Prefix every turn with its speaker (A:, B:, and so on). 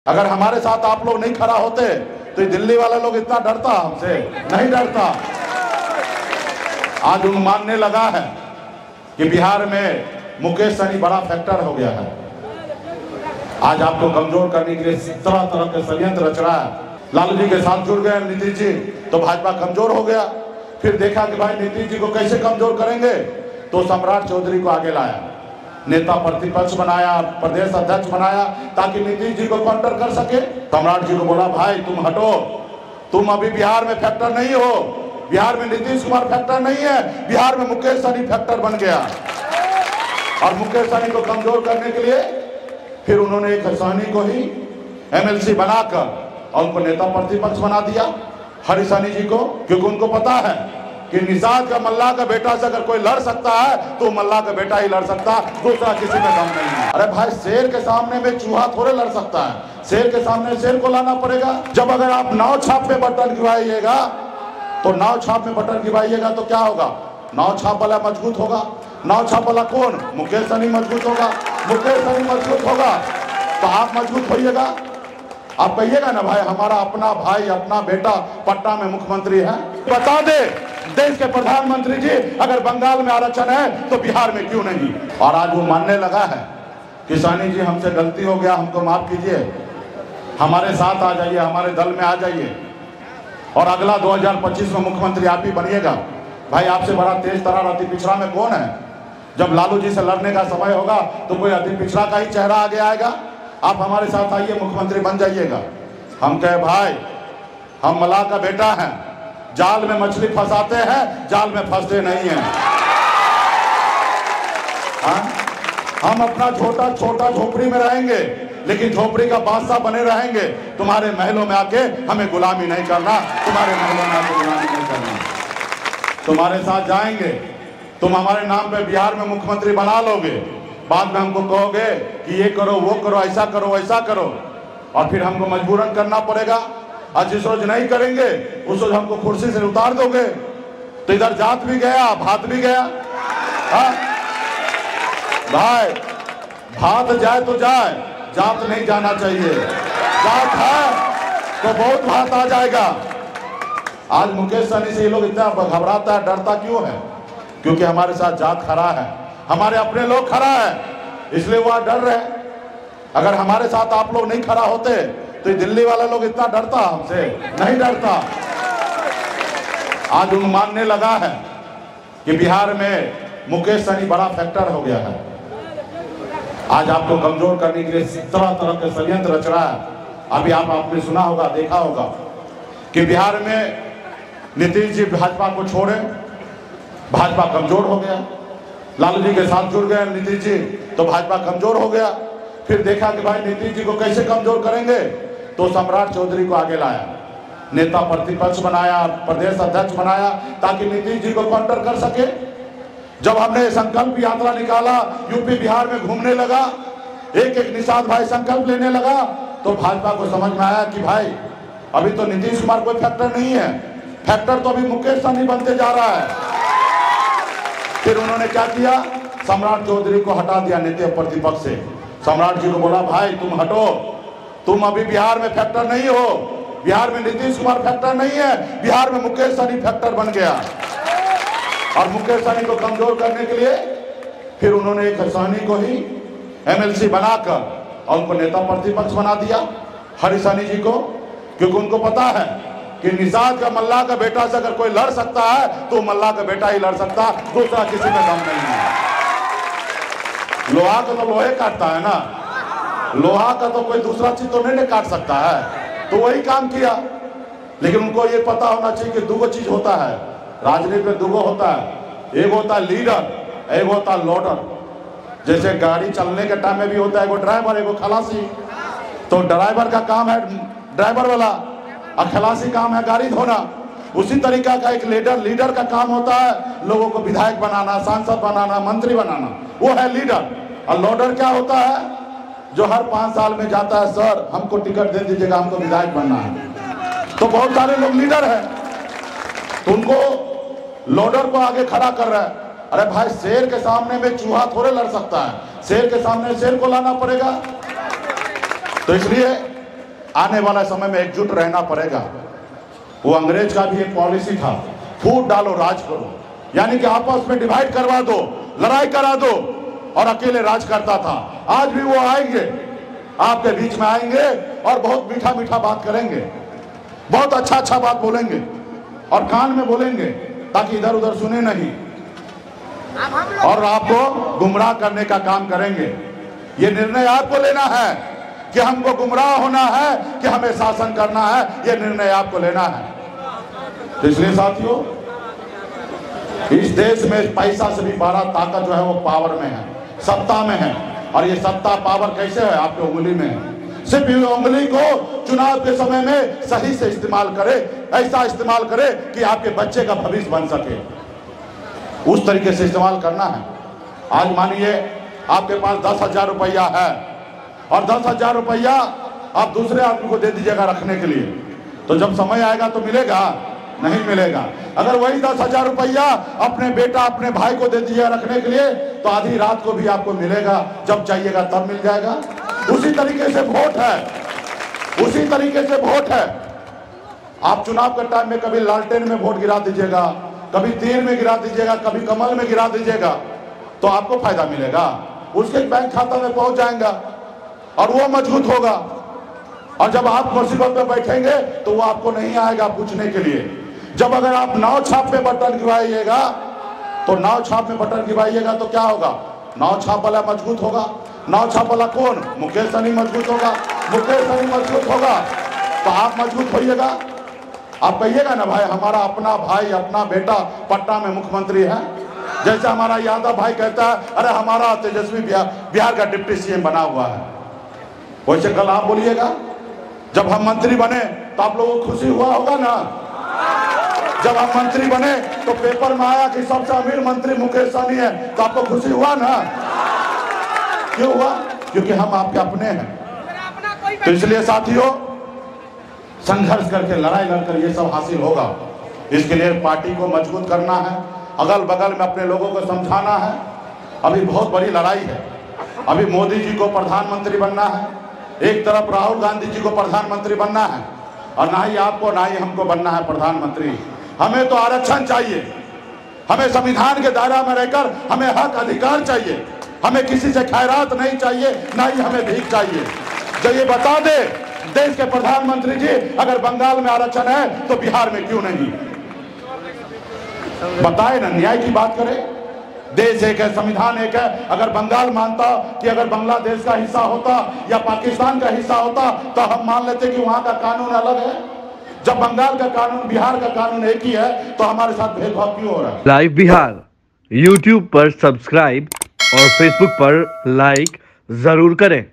A: अगर हमारे साथ आप लोग नहीं खड़ा होते तो दिल्ली वाले लोग इतना डरता हमसे नहीं डरता। आज उन मानने लगा है कि बिहार में मुकेश सहनी बड़ा फैक्टर हो गया है। आज आपको कमजोर करने के लिए तरह तरह के षड्यंत्र रच रहा है। लालू जी के साथ जुड़ गए नीतीश जी तो भाजपा कमजोर हो गया। फिर देखा कि भाई नीतीश जी को कैसे कमजोर करेंगे तो सम्राट चौधरी को आगे लाया, नेता प्रतिपक्ष बनाया, प्रदेश अध्यक्ष बनाया ताकि नीतीश जी को काउंटर कर सके। सम्राट जी को बोला भाई तुम हटो, तुम अभी बिहार में फैक्टर नहीं हो, बिहार में नीतीश कुमार फैक्टर नहीं है, बिहार में मुकेश सहनी फैक्टर बन गया। और मुकेश सहनी को कमजोर करने के लिए फिर उन्होंने एक सहनी को ही एमएलसी बनाकर और उनको नेता प्रतिपक्ष बना दिया, हरि सहनी जी को, क्योंकि उनको पता है कि निषाद का मल्लाह का बेटा से अगर कोई लड़ सकता है तो मल्लाह का बेटा ही लड़ सकता है, दूसरा किसी में दम नहीं है। अरे भाई शेर के सामने में चूहा थोड़े लड़ सकता है, शेर के सामने शेर को लाना पड़ेगा। जब अगर आप नाव छाप में बटन गिराइएगा तो नाव छाप में बटन गिराइएगा तो क्या होगा, नाव छाप वाला मजबूत होगा। नाव छाप वाला कौन? मुकेश सहनी मजबूत होगा। मुकेश सहनी मजबूत होगा तो आप मजबूत होइएगा। आप कहिएगा ना भाई हमारा अपना भाई अपना बेटा पटना में मुख्यमंत्री है। बता दे देश के प्रधानमंत्री जी अगर बंगाल में आरक्षण है तो बिहार में क्यों नहीं। और आज वो मानने लगा है कि सहनी जी हमसे गलती हो गया, हमको माफ कीजिए, हमारे साथ आ जाइए, हमारे दल में आ जाइए और अगला 2025 में मुख्यमंत्री आप ही बनिएगा। भाई आपसे बड़ा तेज तरार अति पिछड़ा में कौन है? जब लालू जी से लड़ने का समय होगा तो कोई अति पिछड़ा का ही चेहरा आगे आएगा। आप हमारे साथ आइए, मुख्यमंत्री बन जाइएगा। हम कहे भाई हम मल्लाह का बेटा हैं, जाल में मछली फंसाते हैं, जाल में फंसते नहीं हैं। हम अपना छोटा छोटा झोपड़ी में रहेंगे लेकिन झोपड़ी का बादशाह बने रहेंगे। तुम्हारे महलों में आके हमें गुलामी नहीं करना, तुम्हारे महलों में आके गुलामी नहीं करना। तुम्हारे साथ जाएंगे, तुम हमारे नाम पे बिहार में मुख्यमंत्री बना लोगे, बाद में हमको कहोगे कि ये करो वो करो, ऐसा करो वैसा करो, और फिर हमको मजबूरन करना पड़ेगा। और जिस रोज नहीं करेंगे उस रोज हमको कुर्सी से उतार दोगे तो इधर जात भी गया भात भी गया। हाँ भाई भात जाए तो जाए, जात नहीं जाना चाहिए। जात है तो बहुत भात आ जाएगा। आज मुकेश सहनी से ये लोग इतना घबराता है, डरता क्यों है? क्योंकि हमारे साथ जात खड़ा है, हमारे अपने लोग खड़ा है, इसलिए वह डर रहे। अगर हमारे साथ आप लोग नहीं खड़ा होते तो दिल्ली वाले लोग इतना डरता हमसे नहीं डरता। आज उन मानने लगा है कि बिहार में मुकेश सहनी बड़ा फैक्टर हो गया है। आज आपको कमजोर करने के लिए तरह तरह के षड्यंत्र रच रहा है। अभी आपने सुना होगा, देखा होगा कि बिहार में नीतीश जी भाजपा को छोड़े, भाजपा कमजोर हो गया। लालू जी के साथ जुड़ गए नीतीश जी तो भाजपा कमजोर हो गया। फिर देखा कि भाई नीतीश जी को कैसे कमजोर करेंगे तो सम्राट चौधरी को आगे लाया, नेता प्रतिपक्ष बनाया, प्रदेश अध्यक्ष बनाया ताकि नीतीश जी को काउंटर कर सके। जब हमने संकल्प यात्रा निकाला, यूपी बिहार में घूमने लगा, एक एक निषाद भाई संकल्प लेने लगा तो भाजपा को समझ में आया कि भाई अभी तो नीतीश कुमार कोई फैक्टर नहीं है, फैक्टर तो अभी मुकेश सहनी बनते जा रहा है। फिर उन्होंने क्या किया, सम्राट चौधरी को हटा दिया नेता प्रतिपक्ष से। सम्राट जी को बोला भाई तुम हटो, तुम अभी बिहार में फैक्टर नहीं हो, बिहार में नीतीश कुमार फैक्टर नहीं है, बिहार में मुकेश सहनी फैक्टर बन गया। और मुकेश सहनी को कमजोर करने के लिए फिर उन्होंने एक सहनी को ही एमएलसी बनाकर और उनको नेता प्रतिपक्ष बना दिया, हरि सहनी जी को, क्योंकि उनको पता है कि निषाद का मल्लाह का बेटा से अगर कोई लड़ सकता है तो मल्लाह का बेटा ही लड़ सकता है, दूसरा किसी में दम नहीं है। लोहा का तो लोहे काटता है ना, लोहा का तो कोई दूसरा चीज तो नहीं काट सकता है, तो वही काम किया। लेकिन उनको ये पता होना चाहिए कि दो चीज होता है राजनीति में, दो होता है, एक होता है लीडर, एक होता है लोडर। जैसे गाड़ी चलने के टाइम में भी होता है एगो ड्राइवर एगो खलासी, तो ड्राइवर का काम है ड्राइवर वाला और खलासी काम है गाड़ी धोना। उसी तरीका का एक लीडर का काम होता है लोगों को विधायक बनाना, सांसद बनाना, मंत्री बनाना, वो है लीडर। और लोडर क्या होता है, जो हर 5 साल में जाता है सर हमको टिकट दे दीजिएगा, हमको विधायक बनना है। तो बहुत सारे लोग लीडर हैं, तो उनको लोडर को आगे खड़ा कर रहा है। अरे भाई शेर के सामने में चूहा थोड़े लड़ सकता है, शेर के सामने शेर को लाना पड़ेगा। तो इसलिए आने वाला समय में एकजुट रहना पड़ेगा। वो अंग्रेज का भी एक पॉलिसी था, फूट डालो राज करो, यानी कि आपस में डिवाइड करवा दो, लड़ाई करा दो और अकेले राज करता था। आज भी वो आएंगे, आपके बीच में आएंगे और बहुत मीठा मीठा बात करेंगे, बहुत अच्छा अच्छा बात बोलेंगे और कान में बोलेंगे ताकि इधर उधर सुने नहीं, और आपको गुमराह करने का काम करेंगे। ये निर्णय आपको लेना है कि हमको गुमराह होना है कि हमें शासन करना है, ये निर्णय आपको लेना है। तो इसलिए साथियों, इस देश में पैसा से भी बड़ा ताकत जो है वो पावर में है, सत्ता में है। और ये सत्ता पावर कैसे है? आपके उंगली में है। सिर्फ ये उंगली को चुनाव के समय में सही से इस्तेमाल करे, ऐसा इस्तेमाल करे कि आपके बच्चे का भविष्य बन सके, उस तरीके से इस्तेमाल करना है। आज मानिए आपके पास 10,000 रुपया है और 10,000 रुपया आप दूसरे आदमी को दे दीजिएगा रखने के लिए, तो जब समय आएगा तो मिलेगा? नहीं मिलेगा। अगर वही 10,000 रुपया अपने बेटा अपने भाई को दे दीजिएगा रखने के लिए, तो आधी रात को भी आपको मिलेगा, जब चाहिएगा तब मिल जाएगा। उसी तरीके से वोट है, उसी तरीके से वोट है। आप चुनाव के टाइम में कभी लालटेन में वोट गिरा दीजिएगा, कभी तीर में गिरा दीजिएगा, कभी कमल में गिरा दीजिएगा, तो आपको फायदा मिलेगा, उसके बैंक खाता में पहुंच जाएगा और वो मजबूत होगा। और जब आप मुसीबत में बैठेंगे तो वो आपको नहीं आएगा पूछने के लिए। जब अगर आप नाव छाप में बटन गिराइएगा, तो नाव छाप में बटन गिराइएगा तो क्या होगा? नाव छाप वाला मजबूत होगा। नाव छाप वाला कौन? मुकेश सहनी मजबूत होगा। मुकेश सहनी मजबूत होगा तो आप मजबूत होइएगा। आप कहिएगा ना, भाई हमारा अपना भाई अपना बेटा पटना में मुख्यमंत्री है, जैसे हमारा यादव भाई कहता है अरे हमारा तेजस्वी बिहार का डिप्टी सीएम बना हुआ है, वैसे कल आप बोलिएगा। जब हम मंत्री बने तो आप लोगों को खुशी हुआ होगा ना? जब हम मंत्री बने तो पेपर में आया कि सबसे अमीर मंत्री मुकेश सहनी है, तो आपको खुशी हुआ ना? क्यों हुआ? क्योंकि हम आपके अपने हैं। तो इसलिए साथियों, संघर्ष करके लड़ाई लड़कर ये सब हासिल होगा। इसके लिए पार्टी को मजबूत करना है, अगल बगल में अपने लोगों को समझाना है। अभी बहुत बड़ी लड़ाई है। अभी मोदी जी को प्रधानमंत्री बनना है, एक तरफ राहुल गांधी जी को प्रधानमंत्री बनना है, और ना ही आपको ना ही हमको बनना है प्रधानमंत्री। हमें तो आरक्षण चाहिए, हमें संविधान के दायरा में रहकर हमें हक अधिकार चाहिए, हमें किसी से खैरात नहीं चाहिए, ना ही हमें भीख चाहिए। जो ये बता दे देश के प्रधानमंत्री जी, अगर बंगाल में आरक्षण है तो बिहार में क्यों नहीं? बताए ना, न्याय की बात करें। देश एक है, संविधान एक है। अगर बंगाल मानता कि अगर बांग्लादेश का हिस्सा होता या पाकिस्तान का हिस्सा होता तो हम मान लेते कि वहां का कानून अलग है। जब बंगाल का कानून बिहार का कानून एक ही है तो हमारे साथ भेदभाव क्यों हो रहा है?
B: लाइव बिहार YouTube पर सब्सक्राइब और Facebook पर लाइक जरूर करें।